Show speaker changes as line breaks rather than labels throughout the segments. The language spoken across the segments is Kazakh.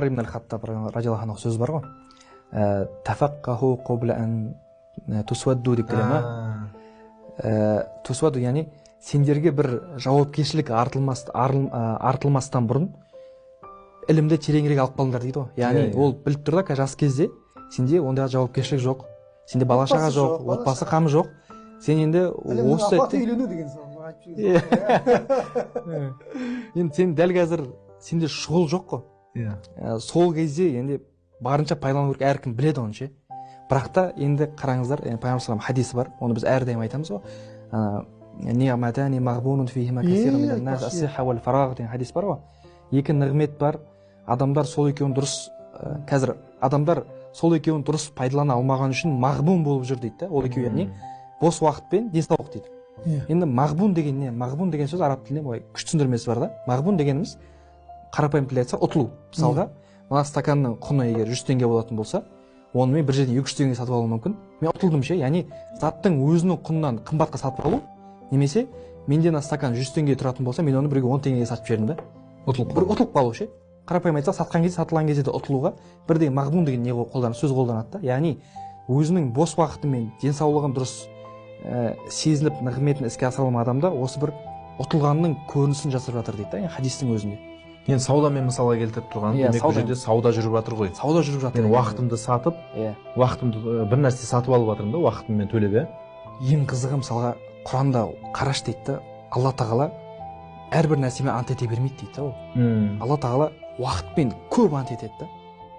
ибн аль-Хаттаб радиаллаху анху сөз бар ғой. Тафаққаху қобла ан тусвадду деп келе ма? Тусвадду, яғни сендерге бір жауапкершілік артылмастан бұрын ілімді тереңірек алып қалыңдар дейді ғой. Яғни ол біліп тұр да, жас кезде сенде ондай жауапкершілік жоқ, сенде бала шаға жоқ, отбасы қамы жоқ. Сен енді осы сәтте
үйлену деген соң
енді сен дәл қазір сенде шұғыл жоқ қой. Сол кезде енді барынша пайдалану керек, әркім біледі оны ше. Бірақ та енді қараңыздар, пайғамбар саллаллаху хадисі бар, оны біз әрдайым айтамыз ғой. Ниъматани мағбунун фихима касирун минан нас ас-сихха вал фарағ деген хадис бар ғой. Екі нығмет бар, адамдар сол екеуін дұрыс қазір адамдар сол екеуін дұрыс пайдалана алмаған үшін мағбун болып жүр дейді да. Ол екеуі яғни бос уақыт пен денсаулық дейді. Енді мағбун деген не? Мағбун деген сөз араб тілінде былай күш түсіндірмесі бар да. Мағбун дегеніміз қарапайым тілде айтсақ ұтылу. Мысалға, мына стаканның құны егер 100 теңге болатын болса, оны мен бір жерден 200 теңге сатып алуым мүмкін. Мен ұтылдым ше, яғни заттың өзінің құнынан қымбатқа сатып алу, немесе менде мына стакан 100 теңге тұратын болса, мен оны біреуге 10 теңгеге сатып жібердім да. Ұтылып қалу ше. Қарапайым айтсақ, сатқан кезде, сатылған кезде де ұтылуға бірдей мағбун деген не сөз қолданады да. Яғни өзінің бос уақыты мен денсаулығын дұрыс сезініп нығметін іске асыра алмаған адамда осы бір ұтылғанның көрінісін жасап жатыр дейді да, хадистің өзінде.
Мен саудамен мысалға келтіріп тұрғаным, демек бұл жерде сауда жүріп жатыр ғой.
Сауда жүріп жатыр.
Мен уақытымды сатып, уақытымды бір нәрсе сатып алып жатырмын да, уақытыммен төлеп,
Ең қызығы мысалға Құранда қараш дейді да, Алла тағала әрбір нәрсемен ант ете бермейді дейді да ол. Алла тағала уақытпен көп ант етеді да.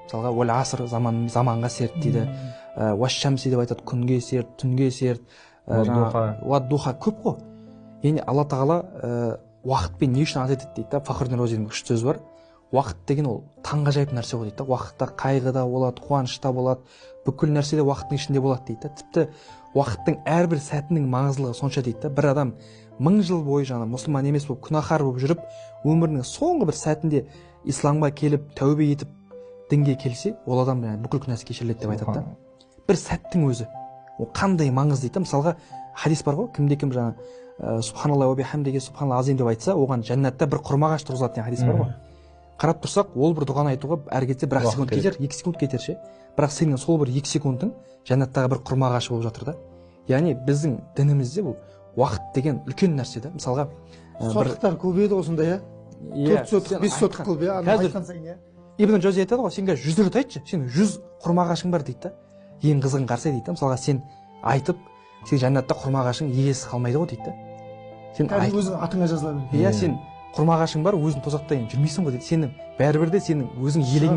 Мысалға уәл аср заманға серт дейді. Уаш-шамси деп айтады, күнге серт, түнге серт. Уад-духа көп қой. Яғни Алла тағала уақытпен не үшін ант етеді дейді да. Фахруддин Разидің күшті сөзі бар. Уақыт деген ол таңғажайып нәрсе ғой дейді да. Уақытта қайғы да болады, қуаныш та болады, бүкіл нәрсе де уақыттың ішінде болады дейді да. Тіпті уақыттың әрбір сәтінің маңыздылығы сонша дейді да. Бір адам 1000 жыл бойы мұсылман емес болып, күнәһар болып жүріп, өмірінің соңғы бір сәтінде исламға келіп, тәубе етіп, дінге келсе, ол адам бүкіл күнәсі кешіріледі деп айтады да. Бір сәттің өзі ол қандай маңызды дейді да. Мысалға хадис бар ғой, кімде-кім субханалла ва бихамдиги субханалла азим деп айтса, оған жәннатта бір құрма ағаш тұрғызылады деген хадис бар ғой. Қарап тұрсақ, ол бір дұғаны айтуға әр кезде 1 секунд кетер, 2 секунд кетер ше. Бірақ сенің сол бір 2 секундың жәннаттағы бір құрма ағашы болып жатыр да. Яғни біздің дінімізде бұл уақыт деген үлкен нәрсе да. Мысалға
соттықтар көбейді осында, 4 соттық, 5 соттық көбейді.
Ибн Джаузи айтады ғой, сен 100 рет айтшы, сен 100 құрма ағашың бар дейді да. Ең қызығын қарсы дейді да. Мысалға сен айтып, сен жәннатта құрма ағашың иесі қалмайды ғой дейді да.
Сен өзің атыңа жазыла бер.
Сен құрма ағашың бар, өзің тозақта жүрмейсің ғой дейді. Сенің бәрібір де сенің өзің елең